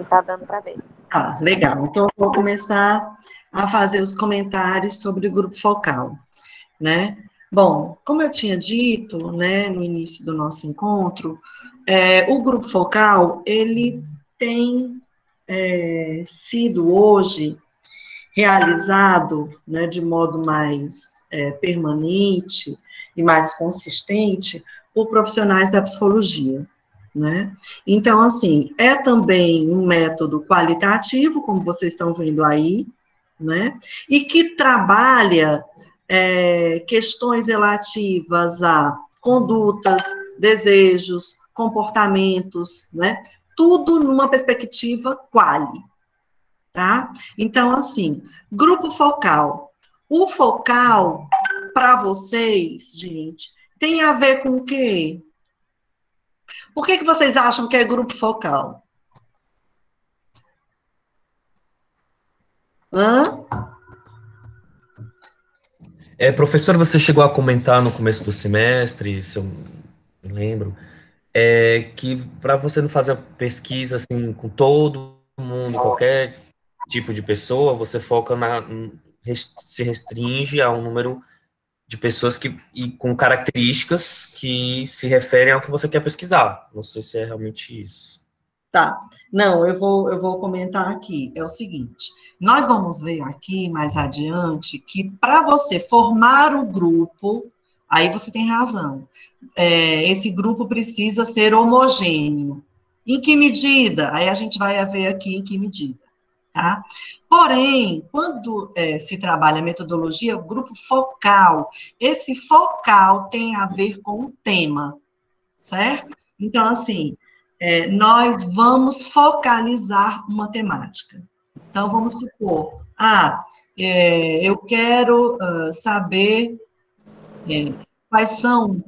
Tá dando para ver. Tá, legal. Então, eu vou começar a fazer os comentários sobre o grupo focal, né? Bom, como eu tinha dito, né, no início do nosso encontro, o grupo focal, ele tem sido hoje realizado, né, de modo mais permanente e mais consistente por profissionais da psicologia, né? Então, assim, é também um método qualitativo, como vocês estão vendo aí, né? E que trabalha questões relativas a condutas, desejos, comportamentos, né? Tudo numa perspectiva quali, tá? Então, assim, grupo focal. O focal, para vocês, gente, tem a ver com o quê? Por que vocês acham que é grupo focal? Hã? Professor, você chegou a comentar no começo do semestre, se eu me lembro, que para você não fazer pesquisa assim com todo mundo, qualquer tipo de pessoa, você foca se restringe a um número de pessoas e com características que se referem ao que você quer pesquisar. Não sei se é realmente isso. Tá. Não, eu vou comentar aqui. É o seguinte, nós vamos ver aqui mais adiante que para você formar o grupo, aí você tem razão, esse grupo precisa ser homogêneo. Em que medida? Aí a gente vai ver aqui em que medida, tá? Porém, quando se trabalha a metodologia, o grupo focal, esse focal tem a ver com o tema, certo? Então, assim, nós vamos focalizar uma temática. Então, vamos supor, eu quero saber quais são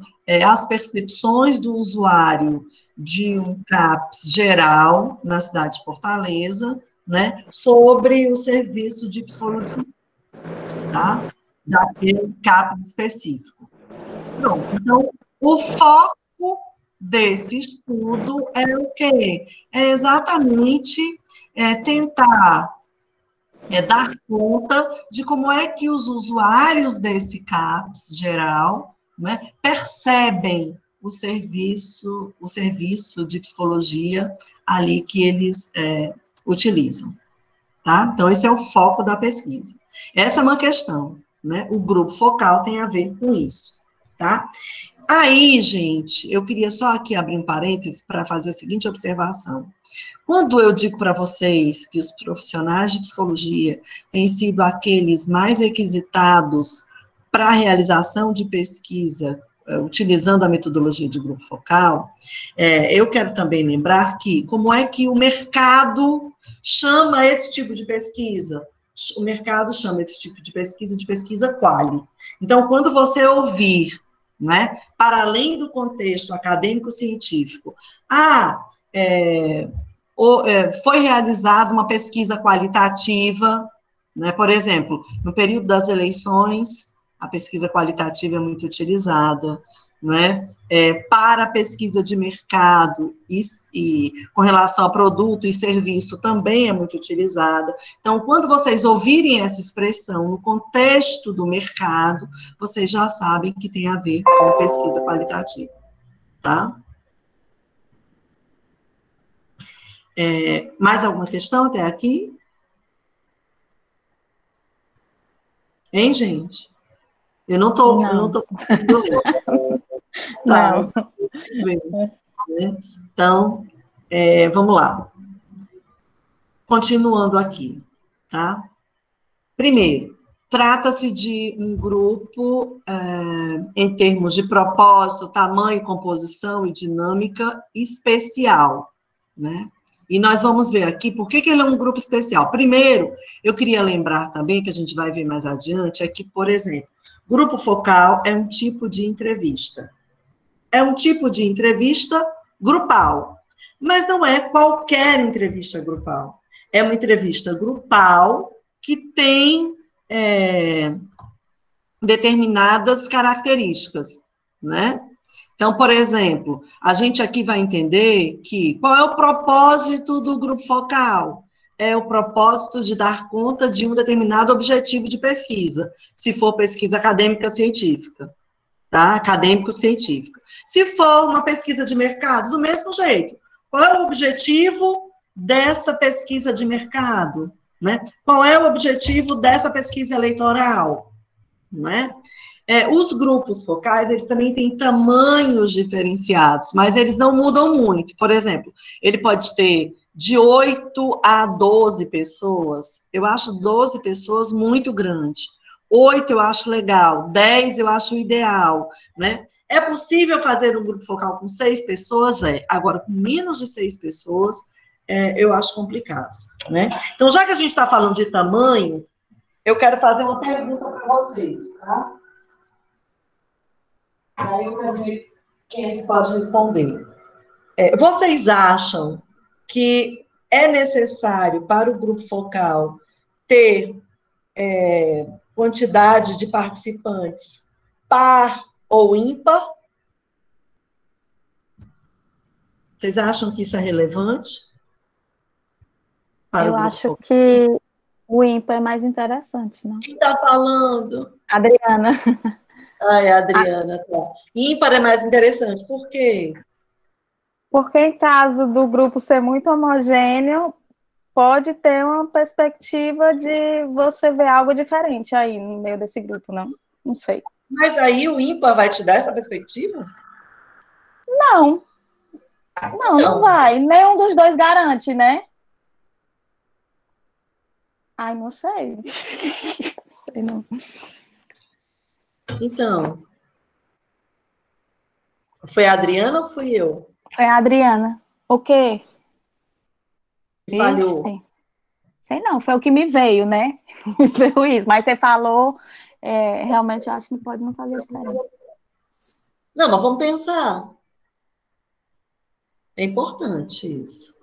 as percepções do usuário de um CAPS geral na cidade de Fortaleza, né, sobre o serviço de psicologia, tá? Daquele CAPS específico. Pronto, então, o foco desse estudo é o quê? É exatamente tentar dar conta de como é que os usuários desse CAPS geral, né, percebem o serviço de psicologia ali que eles utilizam, tá? Então, esse é o foco da pesquisa. Essa é uma questão, né? O grupo focal tem a ver com isso, tá? Aí, gente, eu queria só aqui abrir um parêntese para fazer a seguinte observação. Quando eu digo para vocês que os profissionais de psicologia têm sido aqueles mais requisitados para a realização de pesquisa, utilizando a metodologia de grupo focal, eu quero também lembrar que, como é que o mercado chama esse tipo de pesquisa? O mercado chama esse tipo de pesquisa quali. Então, quando você ouvir, né, para além do contexto acadêmico-científico, foi realizada uma pesquisa qualitativa, né? Por exemplo, no período das eleições, a pesquisa qualitativa é muito utilizada, né? Para a pesquisa de mercado e com relação a produto e serviço também é muito utilizada. Então, quando vocês ouvirem essa expressão no contexto do mercado, vocês já sabem que tem a ver com pesquisa qualitativa, tá? Mais alguma questão até aqui? Hein, gente? Eu não tô conseguindo ler. Tá, Não. né? Então, vamos lá. Continuando aqui, tá? Primeiro, trata-se de um grupo, em termos de propósito, tamanho, composição e dinâmica especial, né? E nós vamos ver aqui por que ele é um grupo especial. Primeiro, eu queria lembrar também, que a gente vai ver mais adiante, é que, por exemplo, grupo focal é um tipo de entrevista. É um tipo de entrevista grupal, mas não é qualquer entrevista grupal. É uma entrevista grupal que tem determinadas características, né? Então, por exemplo, a gente aqui vai entender que qual é o propósito do grupo focal? É o propósito de dar conta de um determinado objetivo de pesquisa, se for pesquisa acadêmica científica, tá? Acadêmico-científica. Se for uma pesquisa de mercado, do mesmo jeito. Qual é o objetivo dessa pesquisa de mercado? Né? Qual é o objetivo dessa pesquisa eleitoral? Não é? Os grupos focais, eles também têm tamanhos diferenciados, mas eles não mudam muito. Por exemplo, ele pode ter de 8 a 12 pessoas. Eu acho 12 pessoas muito grande. 8 eu acho legal, 10 eu acho ideal, né? É possível fazer um grupo focal com 6 pessoas? Agora, com menos de 6 pessoas, eu acho complicado, né? Então, já que a gente está falando de tamanho, eu quero fazer uma pergunta para vocês, tá? Aí eu quero ver quem é que pode responder. Vocês acham que é necessário para o grupo focal ter quantidade de participantes par ou ímpar? Vocês acham que isso é relevante? Eu acho que o ímpar é mais interessante, não? Quem está falando? Adriana. É a Adriana, tá. Ímpar é mais interessante, por quê? Porque em caso do grupo ser muito homogêneo, pode ter uma perspectiva de você ver algo diferente aí no meio desse grupo, não? Não sei. Mas aí o ímpar vai te dar essa perspectiva? Não. Não vai. Nenhum dos dois garante, né? Ai, não sei. Sei não. Então, foi a Adriana ou fui eu? Foi a Adriana. O quê? Falhou. Ixi, sei não, foi o que me veio, né? Veio isso, mas você falou, realmente eu acho que pode não fazer diferença. Não, mas vamos pensar. É importante isso.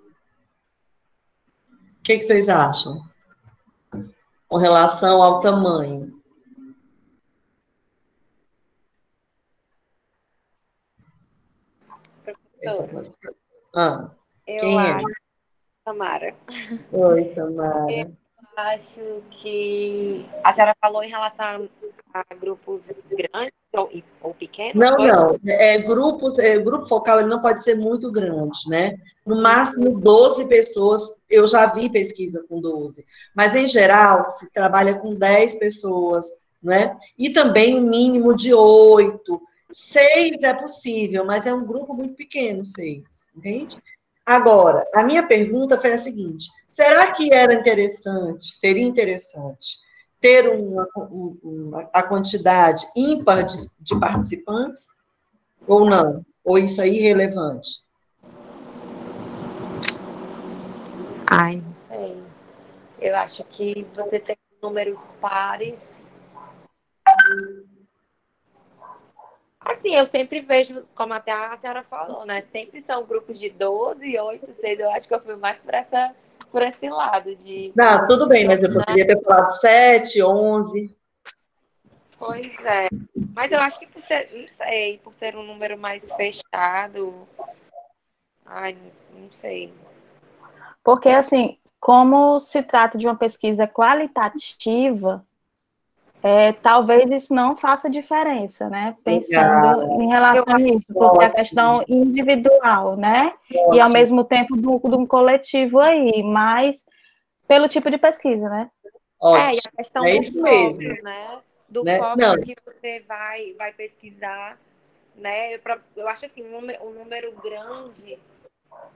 O que vocês acham? Com relação ao tamanho. Quem é? Samara. Oi, Samara. Eu acho que a senhora falou em relação a grupos grandes ou pequenos? Não. Grupo focal ele não pode ser muito grande, né? No máximo 12 pessoas, eu já vi pesquisa com 12. Mas, em geral, se trabalha com 10 pessoas, né? E também um mínimo de 8. 6 é possível, mas é um grupo muito pequeno, 6, entende? Agora, a minha pergunta foi a seguinte: será que seria interessante ter a quantidade ímpar de participantes? Ou não? Ou isso é irrelevante? Ai, não sei. Eu acho que você tem números pares. Assim, eu sempre vejo, como até a senhora falou, né? Sempre são grupos de 12, 8, 6. Eu acho que eu fui mais por esse lado de... Não, tudo bem, mas eu poderia ter falado 7, 11. Pois é. Mas eu acho que não sei, por ser um número mais fechado... Ai, não sei. Porque, assim, como se trata de uma pesquisa qualitativa, talvez isso não faça diferença, né? Pensando em relação a isso, porque a questão individual, né? E, ao mesmo tempo, de um coletivo aí, mas pelo tipo de pesquisa, né? E a questão do isso foco, mesmo. né? Do Né? foco Não. que você vai pesquisar, né? Eu acho assim, um número grande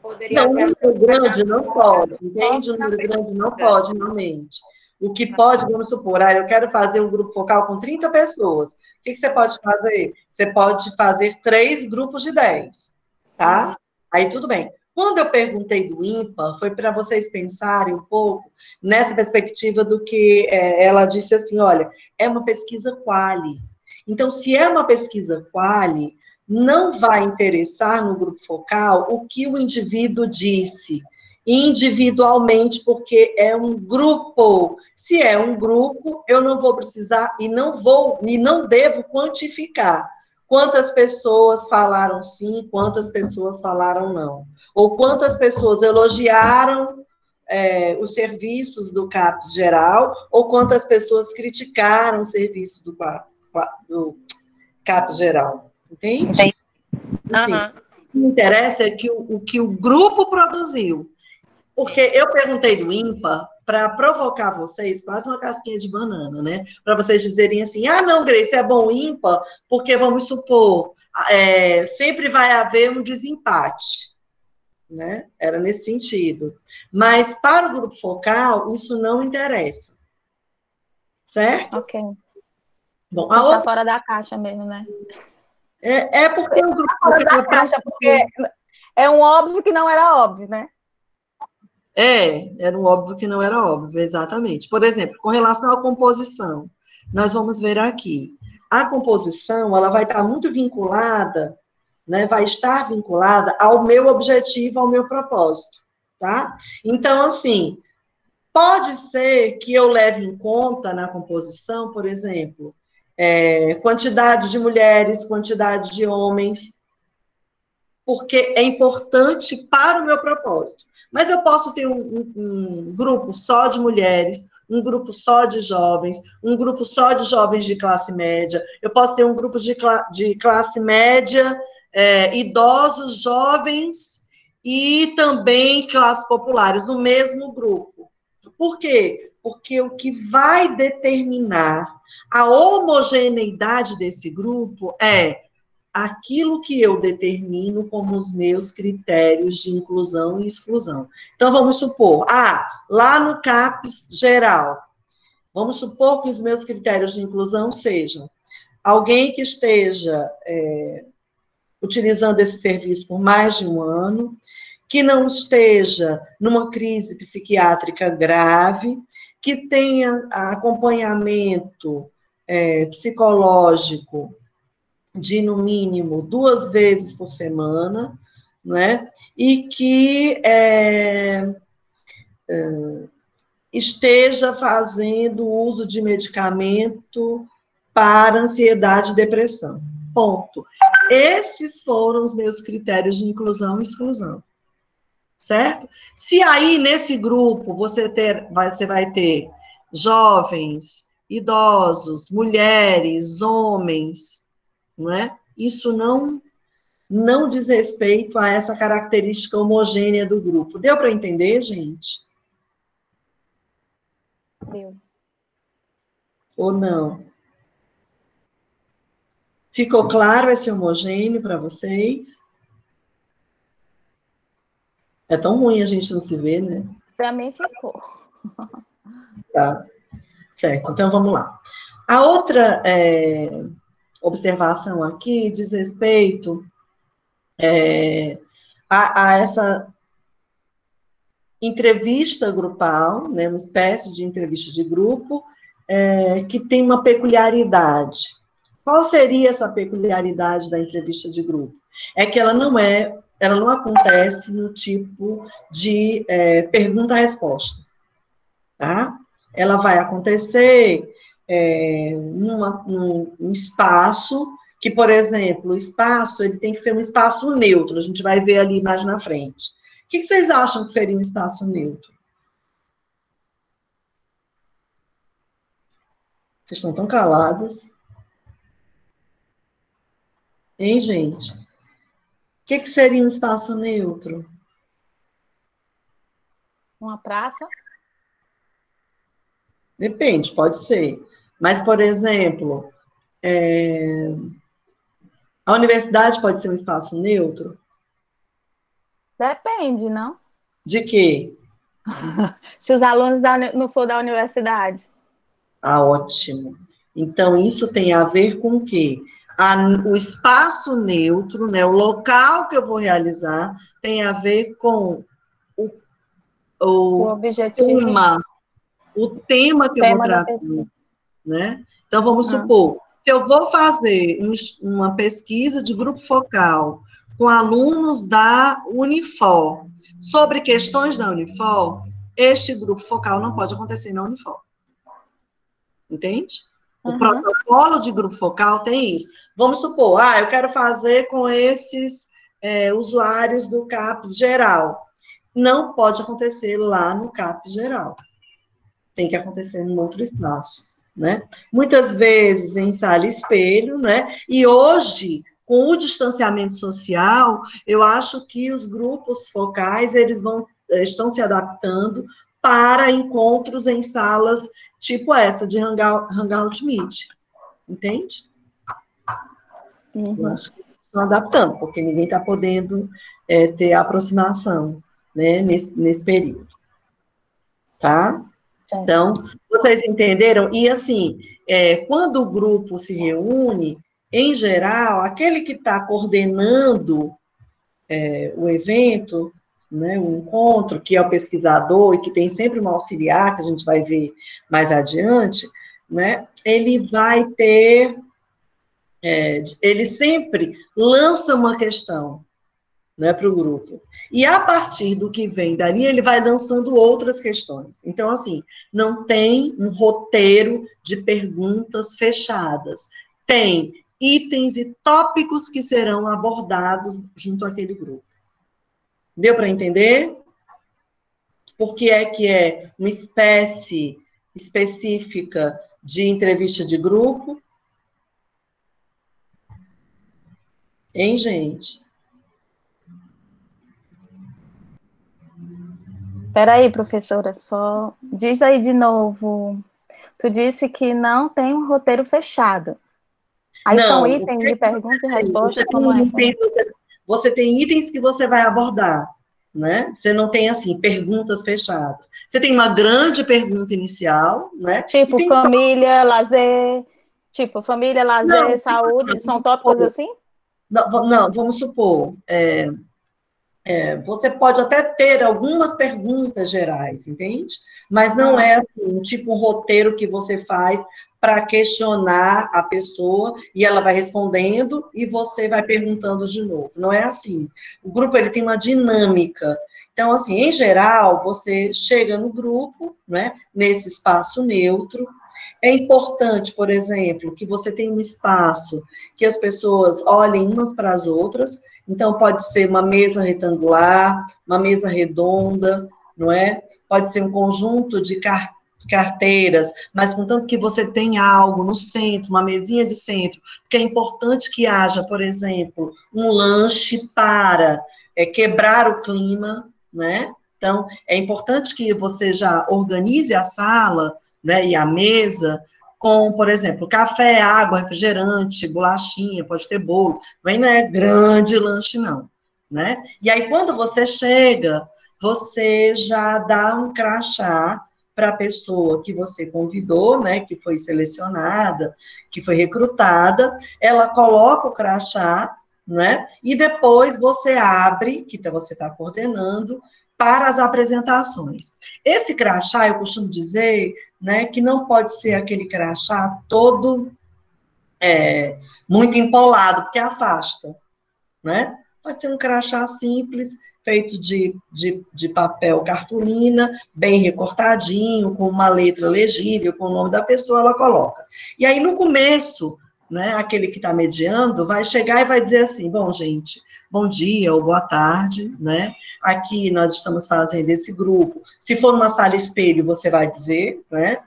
poderia... Não, um número grande não pode, entende? Um número grande não pode, realmente. O que pode, vamos supor, eu quero fazer um grupo focal com 30 pessoas. O que você pode fazer? Você pode fazer 3 grupos de 10, tá? Aí tudo bem. Quando eu perguntei do ímpar, foi para vocês pensarem um pouco nessa perspectiva do que ela disse assim, olha, é uma pesquisa quali. Então, se é uma pesquisa quali, não vai interessar no grupo focal o que o indivíduo disse, individualmente, porque é um grupo. Se é um grupo, eu não vou precisar e não devo quantificar. quantas pessoas falaram sim, quantas pessoas falaram não. Ou quantas pessoas elogiaram os serviços do CAPS geral, ou quantas pessoas criticaram o serviço do CAPS geral. Entende? Assim, o que me interessa é que o que o grupo produziu. Porque eu perguntei do ímpar para provocar vocês, quase uma casquinha de banana, né? Para vocês dizerem assim, ah, não, Grace, é bom ímpar, porque, vamos supor, sempre vai haver um desempate, né? Era nesse sentido. Mas, para o grupo focal, isso não interessa. Certo? Ok. Bom, pensar fora da caixa mesmo, né? Porque o grupo fora da caixa, porque é um óbvio que não era óbvio, né? Era um óbvio que não era óbvio, exatamente. Por exemplo, com relação à composição, nós vamos ver aqui. A composição, ela vai estar muito vinculada, né, vai estar vinculada ao meu objetivo, ao meu propósito, tá? Então, assim, pode ser que eu leve em conta na composição, por exemplo, quantidade de mulheres, quantidade de homens, porque é importante para o meu propósito. Mas eu posso ter um grupo só de mulheres, um grupo só de jovens, um grupo só de jovens de classe média, eu posso ter um grupo de classe média, idosos, jovens e também classes populares no mesmo grupo. Por quê? Porque o que vai determinar a homogeneidade desse grupo é aquilo que eu determino como os meus critérios de inclusão e exclusão. Então, vamos supor, lá no CAPS geral, vamos supor que os meus critérios de inclusão sejam alguém que esteja utilizando esse serviço por mais de um ano, que não esteja numa crise psiquiátrica grave, que tenha acompanhamento psicológico de, no mínimo, 2 vezes por semana, né? E que esteja fazendo uso de medicamento para ansiedade e depressão. Ponto. Esses foram os meus critérios de inclusão e exclusão. Certo? Se aí, nesse grupo, você vai ter jovens, idosos, mulheres, homens, não é? Isso não diz respeito a essa característica homogênea do grupo. Deu para entender, gente? Deu. Ou não? Ficou claro esse homogêneo para vocês? É tão ruim a gente não se ver, né? Para mim ficou. Tá. Certo, então vamos lá. A outra observação aqui diz respeito a essa entrevista grupal, né, uma espécie de entrevista de grupo, que tem uma peculiaridade. Qual seria essa peculiaridade da entrevista de grupo? É que ela não acontece no tipo de pergunta-resposta, tá? Ela vai acontecer num espaço que, por exemplo, o espaço ele tem que ser um espaço neutro, a gente vai ver ali mais na frente. O que vocês acham que seria um espaço neutro? Vocês estão tão calados. Hein, gente? O que seria um espaço neutro? Uma praça? Depende, pode ser. Mas, por exemplo, a universidade pode ser um espaço neutro? Depende, não? De quê? Se os alunos não for da universidade. Ótimo. Então, isso tem a ver com o quê? O espaço neutro, né, o local que eu vou realizar, tem a ver com o objetivo. O tema que eu vou tratar. Né? Então, vamos supor, se eu vou fazer uma pesquisa de grupo focal com alunos da Unifor, sobre questões da Unifor, este grupo focal não pode acontecer na Unifor. Entende? O protocolo de grupo focal tem isso. Vamos supor, eu quero fazer com esses usuários do CAPS geral. Não pode acontecer lá no CAPS geral. Tem que acontecer em outro espaço, né? Muitas vezes em sala espelho, né? E hoje, com o distanciamento social, eu acho que os grupos focais, eles estão se adaptando para encontros em salas tipo essa, de Hangout Meet. Entende? Eu acho que estão adaptando, porque ninguém está podendo ter aproximação, né, nesse período. Tá? Então, vocês entenderam? E, assim, quando o grupo se reúne, em geral, aquele que está coordenando o evento, né, o encontro, que é o pesquisador e que tem sempre um auxiliar, que a gente vai ver mais adiante, né, ele vai ter... ele sempre lança uma questão, né, para o grupo. E a partir do que vem dali, ele vai lançando outras questões. Então, assim, não tem um roteiro de perguntas fechadas. Tem itens e tópicos que serão abordados junto àquele grupo. Deu para entender? Por que é uma espécie específica de entrevista de grupo? Hein, gente? Espera aí, professora, só diz aí de novo. Tu disse que não tem um roteiro fechado. Aí não, são itens de pergunta e resposta, como é? Você tem itens que você vai abordar, né? Você não tem, assim, perguntas fechadas. Você tem uma grande pergunta inicial, né? Tipo, família, lazer, saúde, são tópicos assim? Não, vamos supor, você pode até ter algumas perguntas gerais, entende? Mas não é assim, tipo um roteiro que você faz para questionar a pessoa e ela vai respondendo e você vai perguntando de novo. Não é assim. O grupo, ele tem uma dinâmica. Então, assim, em geral, você chega no grupo, né, nesse espaço neutro. É importante, por exemplo, que você tenha um espaço que as pessoas olhem umas para as outras. Então, pode ser uma mesa retangular, uma mesa redonda, não é? Pode ser um conjunto de carteiras, mas contanto que você tenha algo no centro, uma mesinha de centro, porque é importante que haja, por exemplo, um lanche para quebrar o clima, né? Então, é importante que você já organize a sala, né, e a mesa com, por exemplo, café, água, refrigerante, bolachinha, pode ter bolo, mas não é grande lanche, não, né? E aí, quando você chega, você já dá um crachá para a pessoa que você convidou, né, que foi selecionada, que foi recrutada, ela coloca o crachá, né, e depois você abre, que você está coordenando, para as apresentações. Esse crachá, eu costumo dizer, né, que não pode ser aquele crachá todo muito empolado, porque afasta, né? Pode ser um crachá simples, feito de papel cartolina, bem recortadinho, com uma letra legível, com o nome da pessoa, ela coloca. E aí, no começo, né, aquele que está mediando vai chegar e vai dizer assim, bom, gente, bom dia ou boa tarde, né? Aqui nós estamos fazendo esse grupo. Se for uma sala espelho, você vai dizer, né?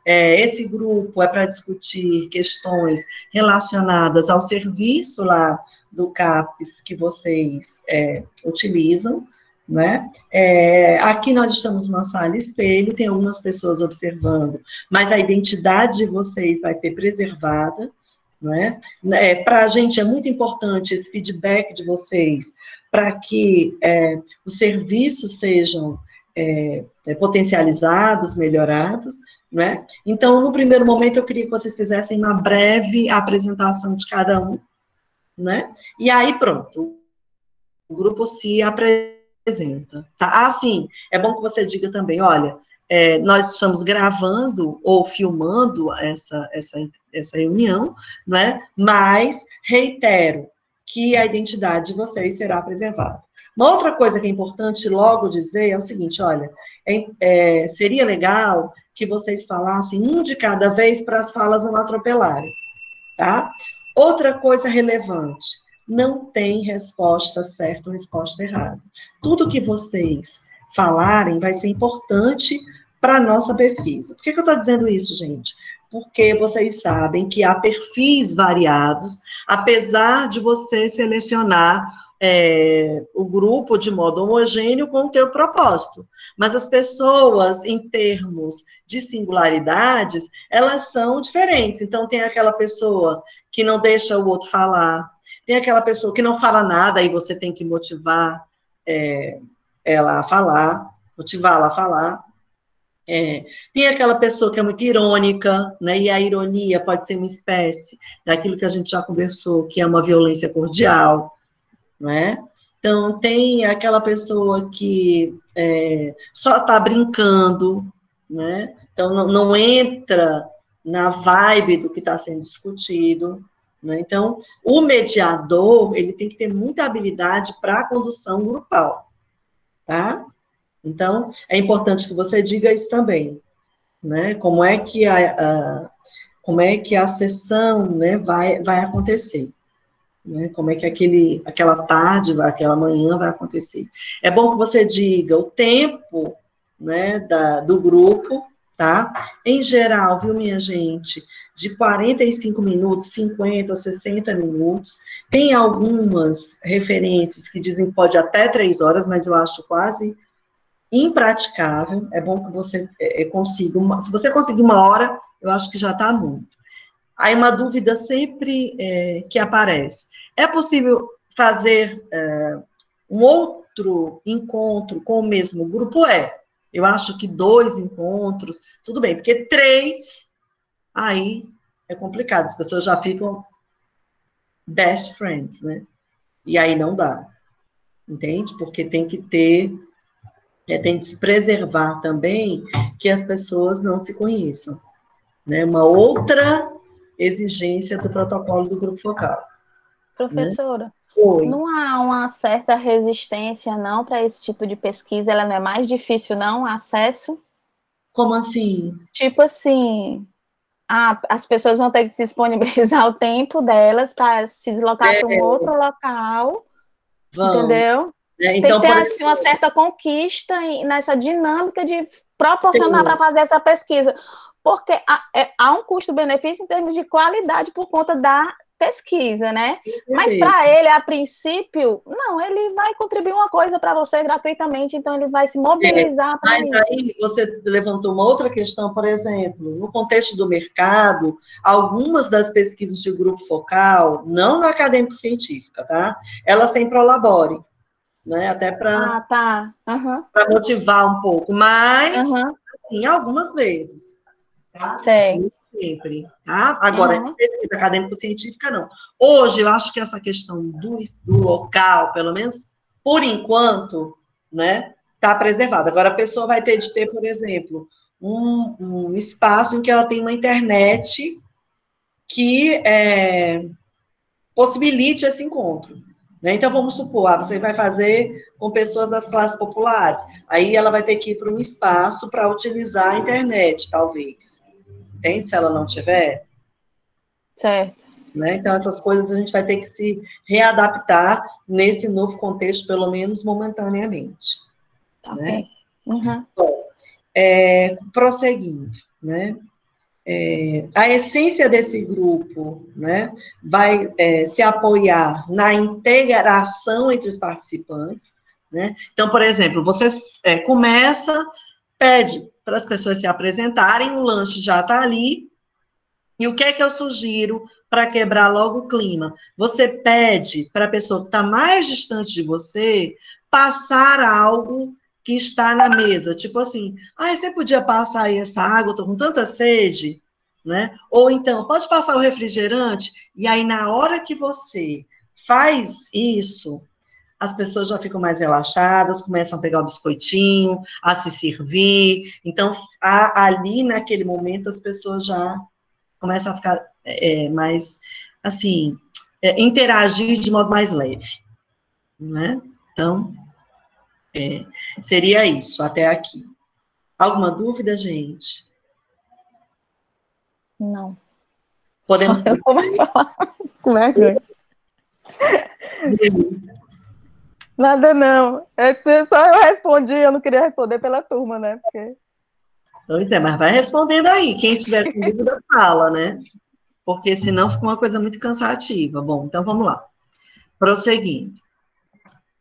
Esse grupo é para discutir questões relacionadas ao serviço lá do CAPES que vocês utilizam, né? Aqui nós estamos numa sala espelho, tem algumas pessoas observando, mas a identidade de vocês vai ser preservada, né? Para a gente é muito importante esse feedback de vocês, para que os serviços sejam potencializados, melhorados, né? Então, no primeiro momento, eu queria que vocês fizessem uma breve apresentação de cada um, né? E aí, pronto, o grupo se apresenta, tá? Ah, sim, é bom que você diga também, olha, nós estamos gravando ou filmando essa reunião, né? Mas reitero que a identidade de vocês será preservada. Uma outra coisa que é importante logo dizer é o seguinte, olha, seria legal que vocês falassem um de cada vez para as falas não atropelarem, tá? Outra coisa relevante, não tem resposta certa ou resposta errada. Tudo que vocês falarem vai ser importante para a nossa pesquisa. Por que eu estou dizendo isso, gente? Porque vocês sabem que há perfis variados, apesar de você selecionar o grupo de modo homogêneo com o teu propósito. Mas as pessoas, em termos de singularidades, elas são diferentes. Então, tem aquela pessoa que não deixa o outro falar, tem aquela pessoa que não fala nada, aí você tem que motivar ela a falar, motivá-la a falar. Tem aquela pessoa que é muito irônica, né, e a ironia pode ser uma espécie daquilo que a gente já conversou, que é uma violência cordial, não é? Então, tem aquela pessoa que só está brincando, né? Então, não entra na vibe do que está sendo discutido, né? Então, o mediador, ele tem que ter muita habilidade para a condução grupal, tá? Então, é importante que você diga isso também, né? Como é que a sessão, né, vai acontecer, né? Como é que aquela tarde, aquela manhã vai acontecer. É bom que você diga o tempo, né, do grupo, tá? Em geral, viu, minha gente, de 45 minutos, 50, 60 minutos. Tem algumas referências que dizem que pode até 3 horas, mas eu acho quase impraticável. É bom que você consiga, se você conseguir 1 hora, eu acho que já está muito. Aí uma dúvida sempre que aparece, é possível fazer um outro encontro com o mesmo grupo? Eu acho que 2 encontros, tudo bem, porque 3, aí é complicado, as pessoas já ficam best friends, né? E aí não dá, entende? Porque tem que tem que se preservar também que as pessoas não se conheçam, né? Uma outra exigência do protocolo do grupo focal. Professora, né? Oi. Não há uma certa resistência, não, para esse tipo de pesquisa? Ela não é mais difícil, não, o acesso? Como assim? Tipo assim, as pessoas vão ter que disponibilizar o tempo delas para se deslocar para um outro local, entendeu? Então, tem que ter assim, uma certa conquista nessa dinâmica de proporcionar para fazer essa pesquisa. Porque há um custo-benefício em termos de qualidade por conta da pesquisa, né? Mas para ele, a princípio, não, ele vai contribuir uma coisa para você gratuitamente, então ele vai se mobilizar para isso. Mas aí você levantou uma outra questão, por exemplo, no contexto do mercado, algumas das pesquisas de grupo focal, não na acadêmico-científica, tá? Elas têm Prolabore, né? Até para para motivar um pouco, mas assim, algumas vezes, tá? Sei. Sempre, tá? Agora, pesquisa acadêmico-científica, não. Hoje, eu acho que essa questão do local, pelo menos, por enquanto, né, está preservada. Agora, a pessoa vai ter de ter, por exemplo, um espaço em que ela tem uma internet que possibilite esse encontro. Né? Então, vamos supor, você vai fazer com pessoas das classes populares, aí ela vai ter que ir para um espaço para utilizar a internet, talvez. Entende? Se ela não tiver. Certo. Né? Então, essas coisas a gente vai ter que se readaptar nesse novo contexto, pelo menos momentaneamente. Ok. Né? Bom, prosseguindo, né? A essência desse grupo, né, vai se apoiar na integração entre os participantes, né? Então, por exemplo, você pede para as pessoas se apresentarem, o lanche já está ali, e o que é que eu sugiro para quebrar logo o clima? Você pede para a pessoa que está mais distante de você passar algo que está na mesa, tipo assim, você podia passar aí essa água, eu estou com tanta sede, né? Ou então, pode passar o refrigerante, e aí na hora que você faz isso, as pessoas já ficam mais relaxadas, começam a pegar o biscoitinho, a se servir, então, ali naquele momento, as pessoas já começam a ficar mais, assim, interagir de modo mais leve, né? Então, Seria isso, até aqui. Alguma dúvida, gente? Não. Podemos... Eu vou mais falar com vergonha. Nada, não. Só eu respondi, eu não queria responder pela turma, né? Porque... Pois é, mas vai respondendo aí. Quem tiver com dúvida, fala, né? Porque senão fica uma coisa muito cansativa. Bom, então vamos lá. Prosseguindo.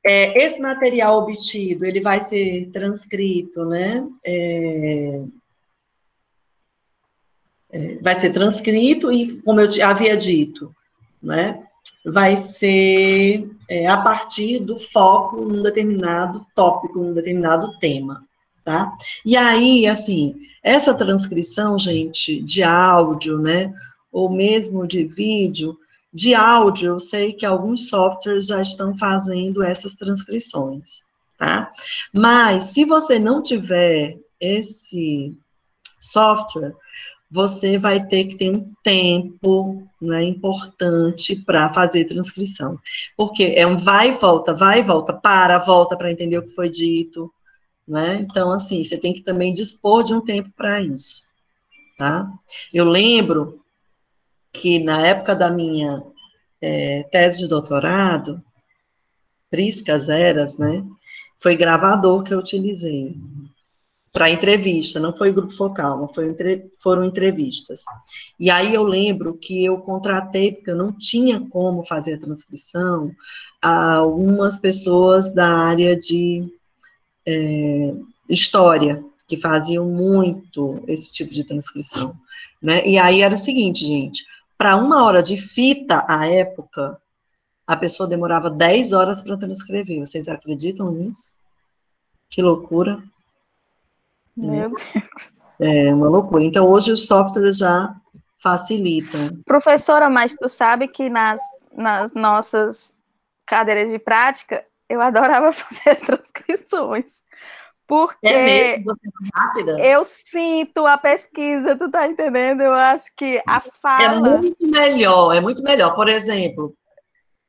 Esse material obtido, ele vai ser transcrito, né? Vai ser transcrito e, como eu havia dito, né? Vai ser a partir do foco num determinado tópico, num determinado tema, tá? E aí, assim, essa transcrição, gente, de áudio, né? Ou mesmo de vídeo, de áudio, eu sei que alguns softwares já estão fazendo essas transcrições, tá? Mas, se você não tiver esse software, você vai ter que ter um tempo, né, importante para fazer transcrição. Porque é um vai e volta, para, volta para entender o que foi dito, né? Então, assim, você tem que também dispor de um tempo para isso, tá? Eu lembro que na época da minha tese de doutorado, Priscas Eras, né, foi gravador que eu utilizei para entrevista, não foi grupo focal, não foram entrevistas. E aí eu lembro que eu contratei, porque eu não tinha como fazer a transcrição, algumas pessoas da área de história, que faziam muito esse tipo de transcrição, né? E aí era o seguinte, gente, para 1 hora de fita, à época, a pessoa demorava 10 horas para transcrever. Vocês acreditam nisso? Que loucura. Meu Deus. É uma loucura. Então, hoje os softwares já facilitam. Professora, mas tu sabe que nas nossas cadeiras de prática, eu adorava fazer as transcrições. Porque Você é rápida? eu sinto a pesquisa, tu tá entendendo? Eu acho que a fala... É muito melhor. Por exemplo,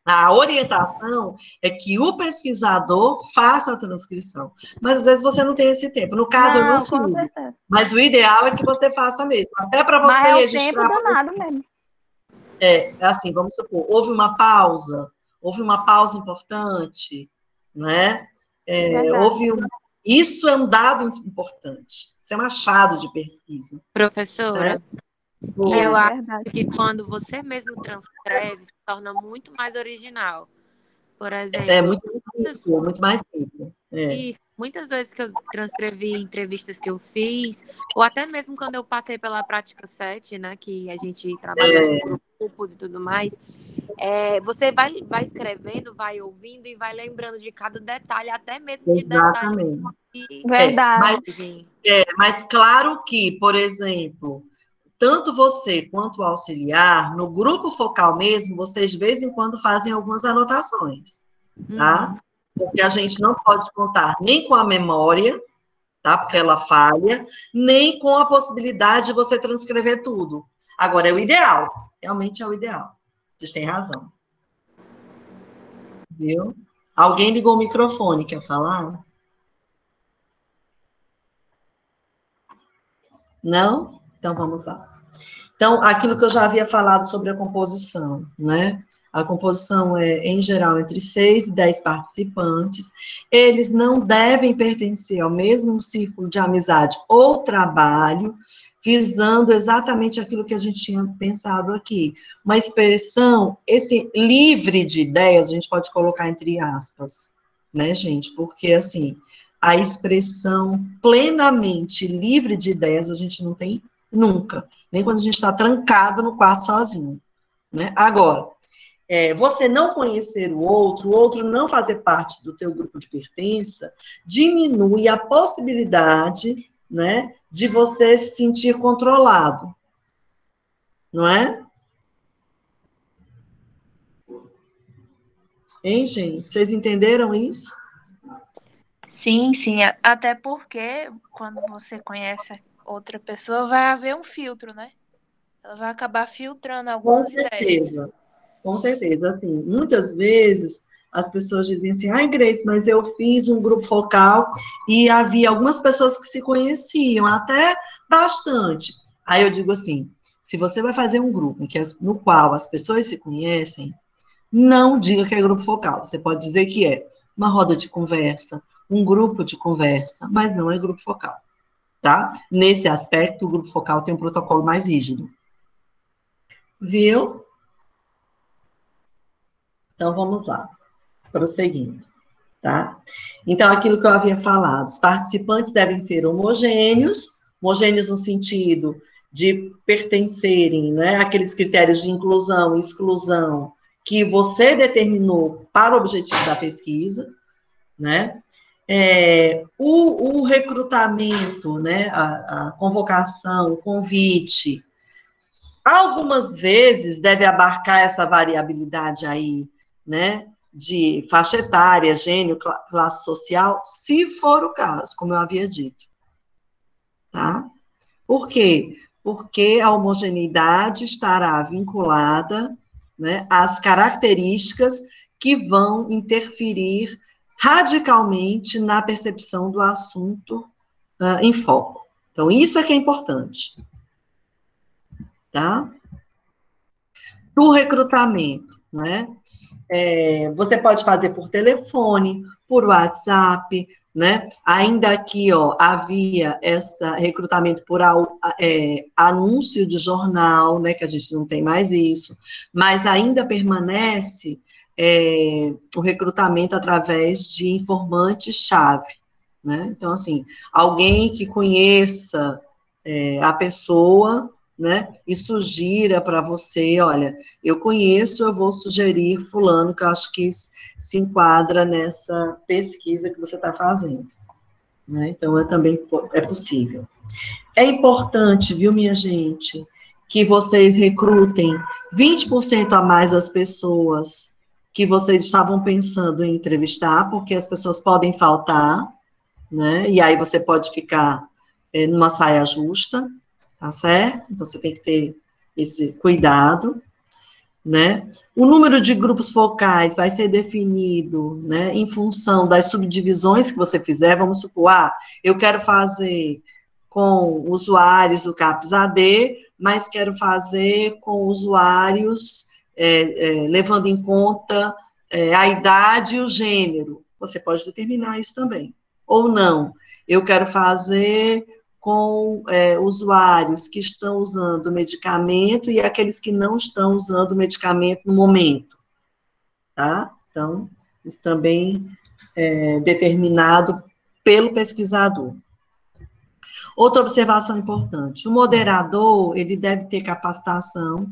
a orientação é que o pesquisador faça a transcrição. Mas, às vezes, você não tem esse tempo. No caso, eu não com tive. certeza. Mas o ideal é que você faça mesmo. Até para você Mas é registrar... o tempo danado mesmo. Assim, vamos supor, houve uma pausa importante, né? Isso é um dado importante. Isso é um achado de pesquisa. Professora, Certo? E eu acho que quando você mesmo transcreve, se torna muito mais original. Por exemplo... É muito mais simples. Isso, muitas vezes que eu transcrevi entrevistas que eu fiz, ou até mesmo quando eu passei pela prática 7, né, que a gente trabalha com grupos e tudo mais, você vai escrevendo, vai ouvindo e vai lembrando de cada detalhe, até mesmo de detalhes. Verdade. Mas claro que, por exemplo, tanto você quanto o auxiliar, no grupo focal mesmo, vocês de vez em quando fazem algumas anotações, tá? Porque a gente não pode contar nem com a memória, tá? Porque ela falha, nem com a possibilidade de você transcrever tudo. Agora, é o ideal. Realmente é o ideal. Vocês têm razão. Viu? Alguém ligou o microfone, quer falar? Não? Então, vamos lá. Então, aquilo que eu já havia falado sobre a composição, né? A composição é, em geral, entre 6 e 10 participantes. Eles não devem pertencer ao mesmo círculo de amizade ou trabalho, visando exatamente aquilo que a gente tinha pensado aqui. Uma expressão, esse livre de ideias, a gente pode colocar entre aspas, né, gente? Porque, assim, a expressão plenamente livre de ideias a gente não tem nunca, nem quando a gente está trancado no quarto sozinho, né? Agora, você não conhecer o outro não fazer parte do teu grupo de pertença, diminui a possibilidade, né, de você se sentir controlado, não é? Hein, gente? Vocês entenderam isso? Sim, sim. Até porque quando você conhece outra pessoa, vai haver um filtro, né? Ela vai acabar filtrando algumas ideias. Com certeza. Assim, muitas vezes as pessoas dizem assim, ai, Grace, mas eu fiz um grupo focal e havia algumas pessoas que se conheciam, até bastante. Aí eu digo assim, se você vai fazer um grupo no qual as pessoas se conhecem, não diga que é grupo focal. Você pode dizer que é uma roda de conversa, um grupo de conversa, mas não é grupo focal, tá? Nesse aspecto, o grupo focal tem um protocolo mais rígido. Viu? Então, vamos lá. Prosseguindo, tá? Então, aquilo que eu havia falado, os participantes devem ser homogêneos no sentido de pertencerem, né, àqueles critérios de inclusão e exclusão que você determinou para o objetivo da pesquisa, né? O recrutamento, né, a convocação, o convite, algumas vezes deve abarcar essa variabilidade aí, né, de faixa etária, gênero, classe social, se for o caso, como eu havia dito, tá? Por quê? Porque a homogeneidade estará vinculada, né, às características que vão interferir radicalmente na percepção do assunto em foco. Então, isso é que é importante. Tá? Do recrutamento, né? Você pode fazer por telefone, por WhatsApp, né? Ainda aqui, ó, havia esse recrutamento por anúncio de jornal, né? Que a gente não tem mais isso, mas ainda permanece o recrutamento através de informantes-chave, né? Então, assim, alguém que conheça a pessoa, né, e sugira para você, olha, eu conheço, eu vou sugerir fulano, que eu acho que se enquadra nessa pesquisa que você está fazendo, né, então também é possível. É importante, viu, minha gente, que vocês recrutem 20% a mais as pessoas que vocês estavam pensando em entrevistar, porque as pessoas podem faltar, né, e aí você pode ficar numa saia justa, tá certo? Então, você tem que ter esse cuidado, né? O número de grupos focais vai ser definido, né, em função das subdivisões que você fizer. Vamos supor, eu quero fazer com usuários do CAPS-AD, mas quero fazer com usuários levando em conta a idade e o gênero. Você pode determinar isso também. Ou não, eu quero fazer com usuários que estão usando medicamento e aqueles que não estão usando medicamento no momento, tá? Então, isso também é determinado pelo pesquisador. Outra observação importante, o moderador, ele deve ter capacitação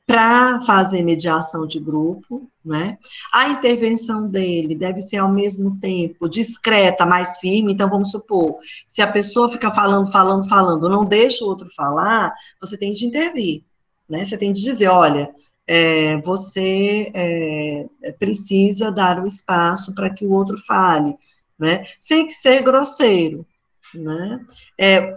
para fazer mediação de grupo, né? A intervenção dele deve ser, ao mesmo tempo, discreta, mais firme. Então, vamos supor, se a pessoa fica falando, não deixa o outro falar, você tem de intervir, né? Você tem de dizer, olha, você precisa dar o espaço para que o outro fale, né? Sem que ser grosseiro, né?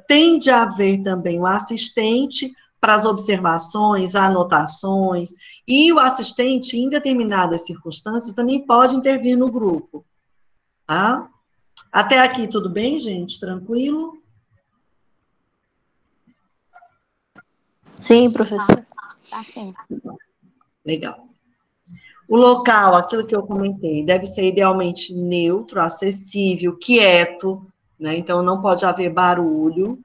Tem de haver também o assistente para as observações, anotações, e o assistente, em determinadas circunstâncias, também pode intervir no grupo, tá? Até aqui, tudo bem, gente? Tranquilo? Sim, professor. Tá sim. Legal. O local, aquilo que eu comentei, deve ser idealmente neutro, acessível, quieto, né? Então, não pode haver barulho,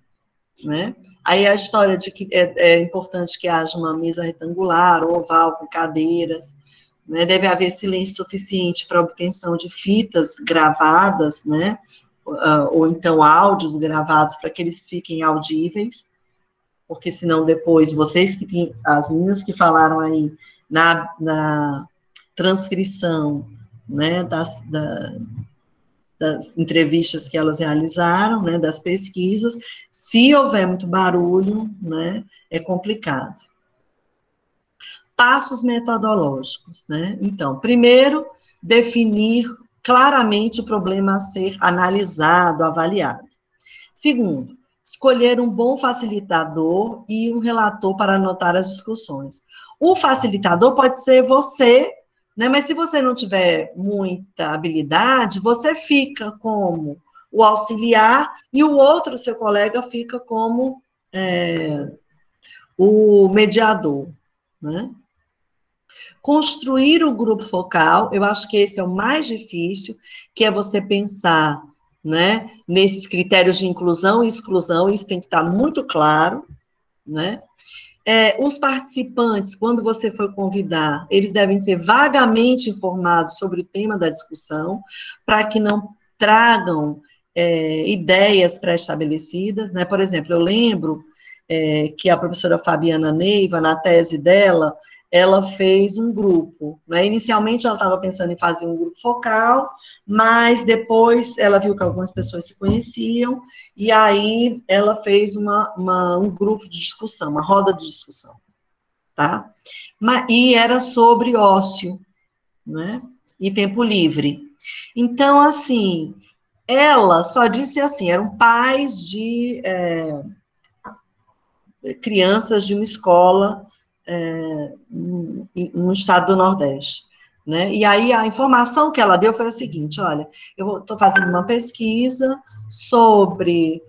né? Aí a história de que é importante que haja uma mesa retangular, ou oval, com cadeiras, né? Deve haver silêncio suficiente para obtenção de fitas gravadas, né? Ou então áudios gravados para que eles fiquem audíveis, porque senão depois, as meninas que falaram aí na transcrição, né, das entrevistas que elas realizaram, né, das pesquisas, se houver muito barulho, né, é complicado. Passos metodológicos, né? Então, primeiro, definir claramente o problema a ser analisado, avaliado. Segundo, escolher um bom facilitador e um relator para anotar as discussões. O facilitador pode ser você, né? Mas se você não tiver muita habilidade, você fica como o auxiliar e o outro, seu colega, fica como o mediador, né? Construir o grupo focal, eu acho que esse é o mais difícil, que é você pensar, né, nesses critérios de inclusão e exclusão, isso tem que estar muito claro, né? Os participantes, quando você for convidar, eles devem ser vagamente informados sobre o tema da discussão, para que não tragam ideias pré-estabelecidas, né? Por exemplo, eu lembro que a professora Fabiana Neiva, na tese dela, ela fez um grupo, né? Inicialmente ela estava pensando em fazer um grupo focal, mas depois ela viu que algumas pessoas se conheciam, e aí ela fez um grupo de discussão, uma roda de discussão, tá? E era sobre ócio, né? E tempo livre. Então, assim, ela só disse assim, eram pais de crianças de uma escola no estado do Nordeste, né? E aí a informação que ela deu foi a seguinte, olha, eu estou fazendo uma pesquisa sobre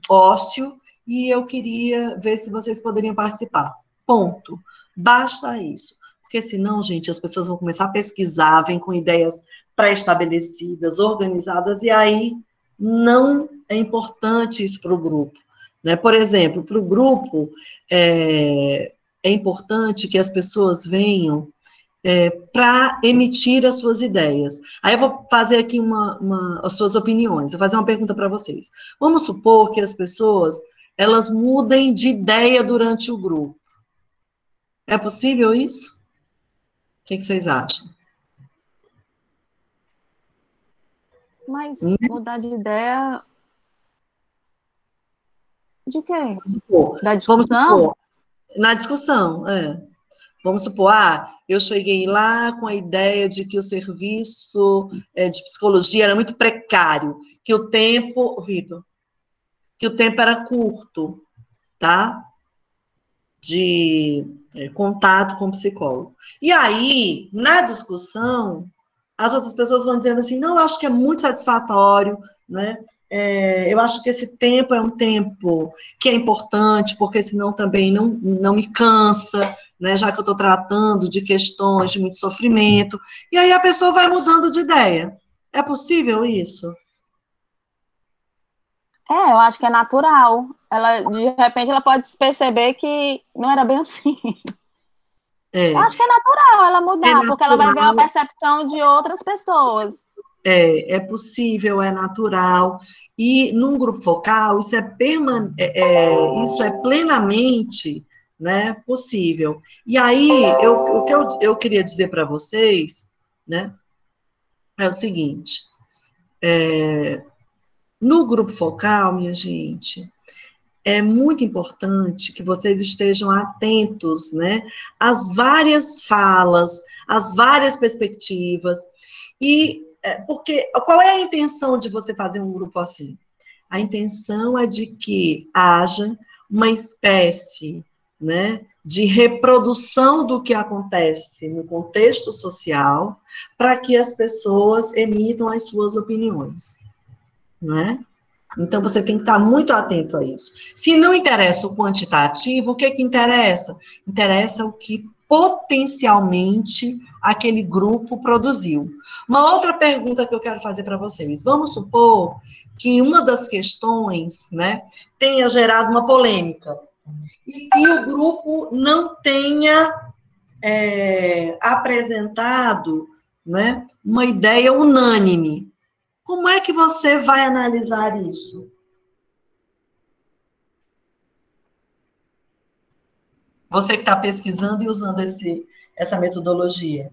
ócio e eu queria ver se vocês poderiam participar. Ponto. Basta isso. Porque senão, gente, as pessoas vão começar a pesquisar, vêm com ideias pré-estabelecidas, organizadas, e aí não é importante isso para o grupo. Né? Por exemplo, para o grupo, é importante que as pessoas venham para emitir as suas ideias. Aí eu vou fazer aqui as suas opiniões, vou fazer uma pergunta para vocês. Vamos supor que as pessoas, elas mudem de ideia durante o grupo. É possível isso? O que vocês acham? Mas mudar de ideia... De quê? Da discussão? Vamos supor, na discussão, Vamos supor, eu cheguei lá com a ideia de que o serviço de psicologia era muito precário, que o tempo, Vitor, que o tempo era curto, tá? De contato com o psicólogo. E aí, na discussão, as outras pessoas vão dizendo assim, não, eu acho que é muito satisfatório, né? Eu acho que esse tempo é um tempo que é importante, porque senão também não me cansa, né? Já que eu estou tratando de questões de muito sofrimento. E aí a pessoa vai mudando de ideia. É possível isso? Eu acho que é natural. Ela, de repente, ela pode perceber que não era bem assim. Eu acho que é natural ela mudar, porque ela vai ver a percepção de outras pessoas. É possível, é natural. E num grupo focal, isso é plenamente, né, possível. E aí, o que eu queria dizer para vocês, né, é o seguinte, no grupo focal, minha gente, é muito importante que vocês estejam atentos, né, às várias falas, às várias perspectivas, porque qual é a intenção de você fazer um grupo assim? A intenção é de que haja uma espécie, né, de reprodução do que acontece no contexto social, para que as pessoas emitam as suas opiniões, né? Então, você tem que estar muito atento a isso. Se não interessa o quantitativo, o que interessa? Interessa o que potencialmente aquele grupo produziu. Uma outra pergunta que eu quero fazer para vocês. Vamos supor que uma das questões, né, tenha gerado uma polêmica e que o grupo não tenha apresentado, né, uma ideia unânime. Como é que você vai analisar isso? Você que está pesquisando e usando essa metodologia.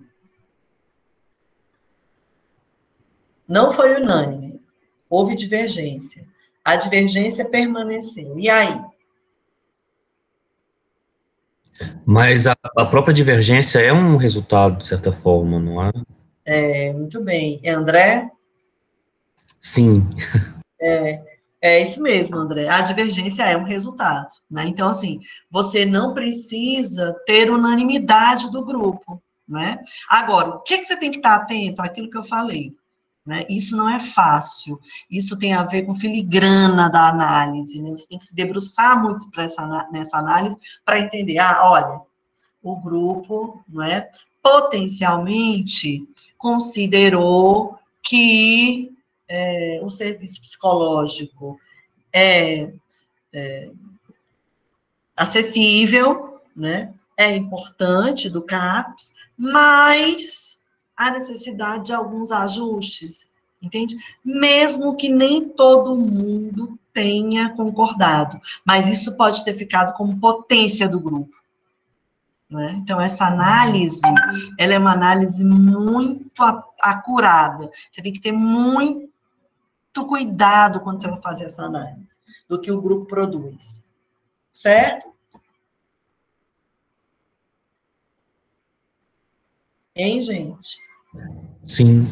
Não foi unânime. Houve divergência. A divergência permaneceu. E aí? Mas a própria divergência é um resultado, de certa forma, não é? Muito bem. André? Sim. É isso mesmo, André. A divergência é um resultado, né? Então, assim, você não precisa ter unanimidade do grupo, né? Agora, o que você tem que estar atento àquilo que eu falei, né? Isso não é fácil, isso tem a ver com filigrana da análise, né? Você tem que se debruçar muito nessa análise para entender, olha, o grupo, não é, potencialmente considerou que o serviço psicológico é acessível, né? É importante do CAPS, mas há necessidade de alguns ajustes, entende? Mesmo que nem todo mundo tenha concordado, mas isso pode ter ficado como potência do grupo, né? Então, essa análise, ela é uma análise muito acurada. Você tem que ter muito cuidado quando você vai fazer essa análise do que o grupo produz, certo? Hein, gente? Sim.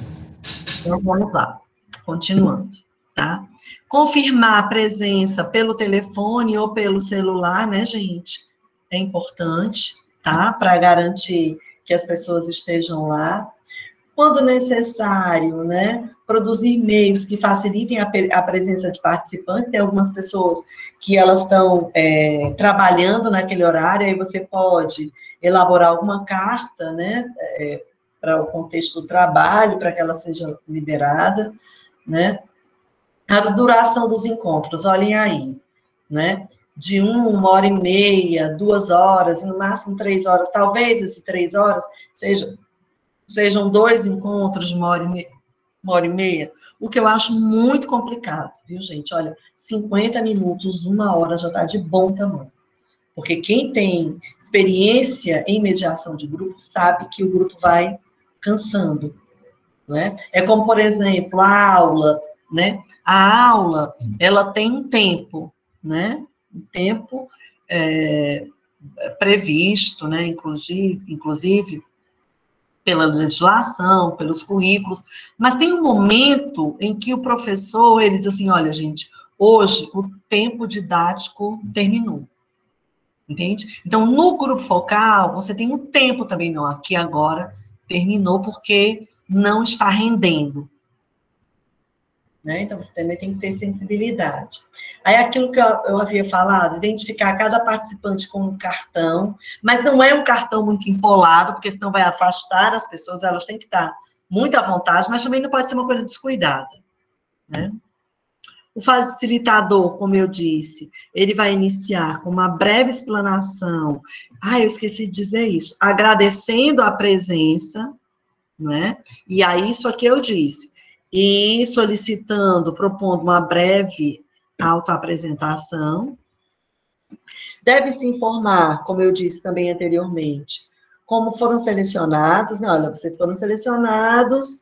Então, vamos lá. Continuando, tá? Confirmar a presença pelo telefone ou pelo celular, né, gente? É importante, tá? Para garantir que as pessoas estejam lá. Quando necessário, né? Produzir meios que facilitem a presença de participantes. Tem algumas pessoas que elas estão trabalhando naquele horário, aí você pode elaborar alguma carta, né? Para o contexto do trabalho, para que ela seja liberada, né? A duração dos encontros, olhem aí, né? De 1h30, 2 horas, no máximo 3 horas, talvez esses 3 horas sejam 2 encontros de 1h30, o que eu acho muito complicado, viu, gente? Olha, 50 minutos, 1 hora já está de bom tamanho. Porque quem tem experiência em mediação de grupo sabe que o grupo vai cansando, né? É como, por exemplo, a aula, né? A aula, ela tem um tempo, né? Um tempo previsto, né? Inclusive pela legislação, pelos currículos, mas tem um momento em que o professor, ele diz assim, olha, gente, hoje o tempo didático terminou. Entende? Então, no grupo focal, você tem um tempo também, não, aqui agora terminou porque não está rendendo. Né? Então, você também tem que ter sensibilidade. Aí, aquilo que eu havia falado, identificar cada participante com um cartão, mas não é um cartão muito empolado, porque senão vai afastar as pessoas, elas têm que estar muito à vontade, mas também não pode ser uma coisa descuidada, né? O facilitador, como eu disse, ele vai iniciar com uma breve explanação. Eu esqueci de dizer isso. Agradecendo a presença, né? E aí, isso aqui eu disse. E solicitando, propondo uma breve autoapresentação. Deve se informar, como eu disse também anteriormente, como foram selecionados, né? Olha, vocês foram selecionados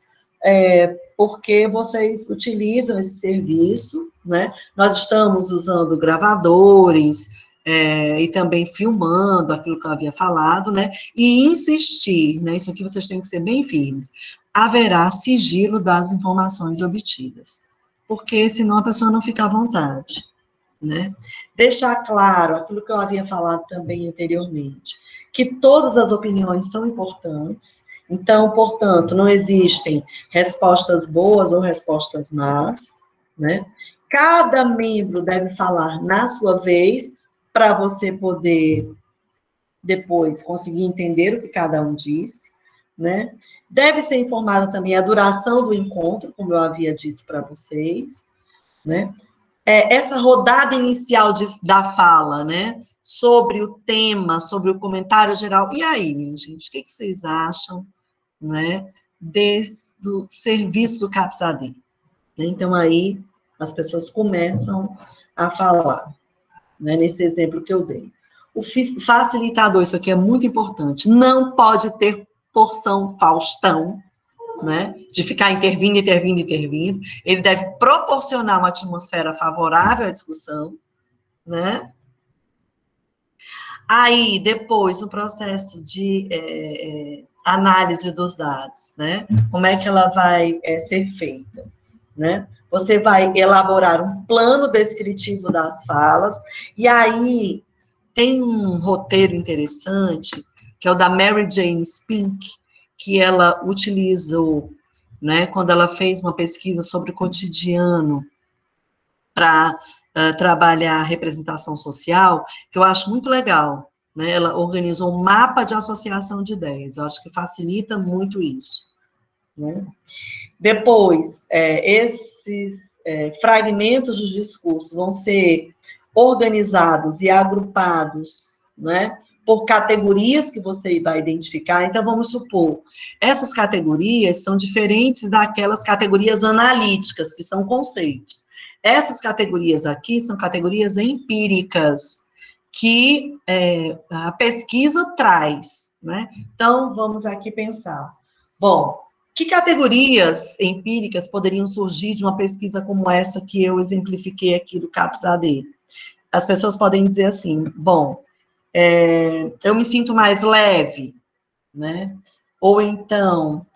porque vocês utilizam esse serviço, né? Nós estamos usando gravadores e também filmando aquilo que eu havia falado, né? E insistir, né? Isso aqui vocês têm que ser bem firmes. Haverá sigilo das informações obtidas, porque senão a pessoa não fica à vontade, né? Deixar claro aquilo que eu havia falado também anteriormente, que todas as opiniões são importantes. Então, portanto, não existem respostas boas ou respostas más, né? Cada membro deve falar na sua vez, para você poder depois conseguir entender o que cada um disse, né? Deve ser informada também a duração do encontro, como eu havia dito para vocês, né? Essa rodada inicial da fala, né? Sobre o tema, sobre o comentário geral. E aí, minha gente, o que vocês acham, né, do serviço do CAPS-AD? Então, aí, as pessoas começam a falar, né, nesse exemplo que eu dei. O facilitador, isso aqui é muito importante, não pode ter porção Faustão, né, de ficar intervindo. Ele deve proporcionar uma atmosfera favorável à discussão, né? Aí, depois, o processo de análise dos dados, né? Como é que ela vai ser feita, né? Você vai elaborar um plano descritivo das falas, e aí tem um roteiro interessante, que é o da Mary Jane Spink, que ela utilizou, né, quando ela fez uma pesquisa sobre o cotidiano para trabalhar a representação social, que eu acho muito legal, né? Ela organizou um mapa de associação de ideias, eu acho que facilita muito isso, né? Depois, esses fragmentos dos discursos vão ser organizados e agrupados, né, por categorias que você vai identificar. Então, vamos supor, essas categorias são diferentes daquelas categorias analíticas, que são conceitos. Essas categorias aqui são categorias empíricas, que a pesquisa traz, né? Então, vamos aqui pensar. Bom, que categorias empíricas poderiam surgir de uma pesquisa como essa que eu exemplifiquei aqui do CAPS-AD? As pessoas podem dizer assim, bom, eu me sinto mais leve, né? Ou então,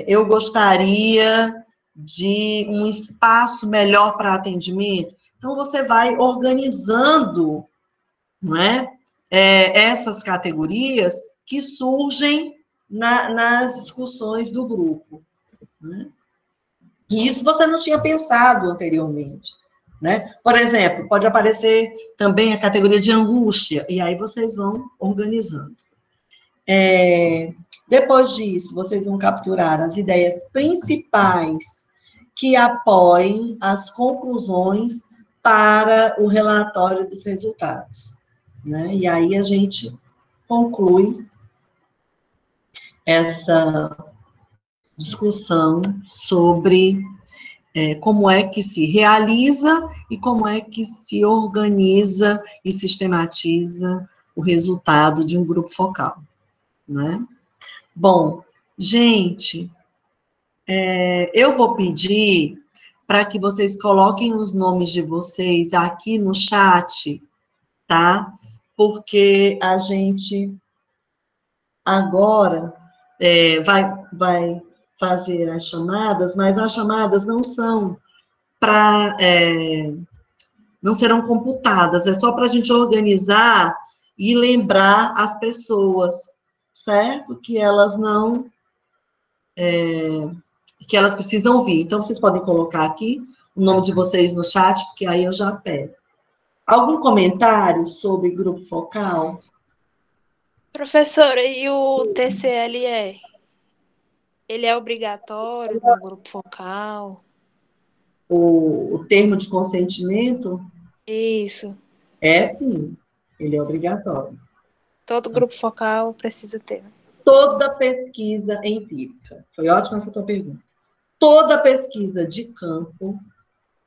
eu gostaria de um espaço melhor para atendimento. Então, você vai organizando, não é? Essas categorias que surgem nas discussões do grupo, né? E isso você não tinha pensado anteriormente, né? Por exemplo, pode aparecer também a categoria de angústia, e aí vocês vão organizando. Depois disso, vocês vão capturar as ideias principais que apoiem as conclusões para o relatório dos resultados, né? E aí a gente conclui essa discussão sobre como é que se realiza e como é que se organiza e sistematiza o resultado de um grupo focal, né? Bom, gente, eu vou pedir para que vocês coloquem os nomes de vocês aqui no chat, tá? Porque a gente agora vai fazer as chamadas, mas as chamadas não são para, não serão computadas, é só para a gente organizar e lembrar as pessoas, certo? Que elas não, que elas precisam vir. Então, vocês podem colocar aqui o nome de vocês no chat, porque aí eu já pego. Algum comentário sobre grupo focal? Professora, e o TCLE? Ele é obrigatório no grupo focal? O termo de consentimento? Isso. Sim, ele é obrigatório. Todo grupo focal precisa ter. Toda pesquisa empírica. Foi ótima essa tua pergunta. Toda pesquisa de campo,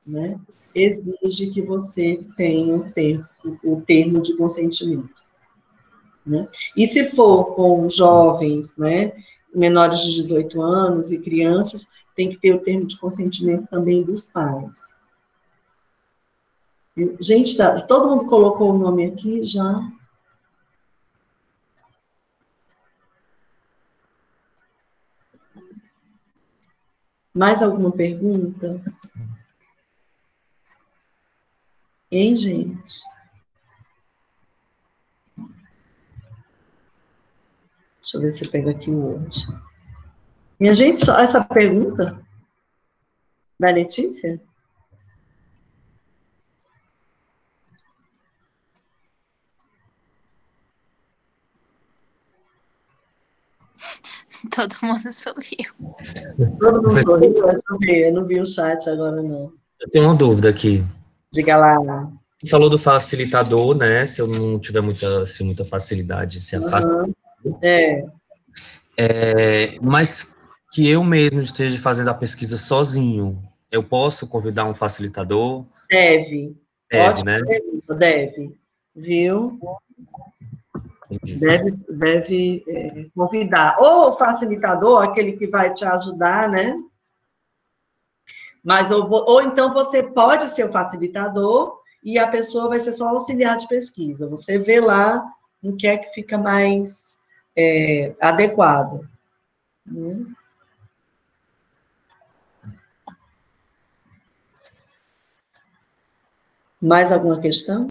né, exige que você tenha o termo de consentimento, né? E se for com jovens, né, menores de 18 anos e crianças, tem que ter o termo de consentimento também dos pais. Gente, todo mundo colocou o nome aqui já? Mais alguma pergunta? Hein, gente? Deixa eu ver se eu pego aqui o Word. Minha gente, só essa pergunta da Letícia? Todo mundo sorriu. Todo mundo sorriu? Deixa eu ver, eu não vi o chat agora, não. Eu tenho uma dúvida aqui. Diga lá. Você falou do facilitador, né? Se eu não tiver muita facilidade, se afasta. Mas que eu mesmo esteja fazendo a pesquisa sozinho, eu posso convidar um facilitador? Deve. Deve, Ótima né? pergunta, deve. Viu? Deve convidar. Ou o facilitador, aquele que vai te ajudar, né? Mas, ou então você pode ser o facilitador e a pessoa vai ser só auxiliar de pesquisa. Você vê lá o que é que fica mais adequado, né? Mais alguma questão?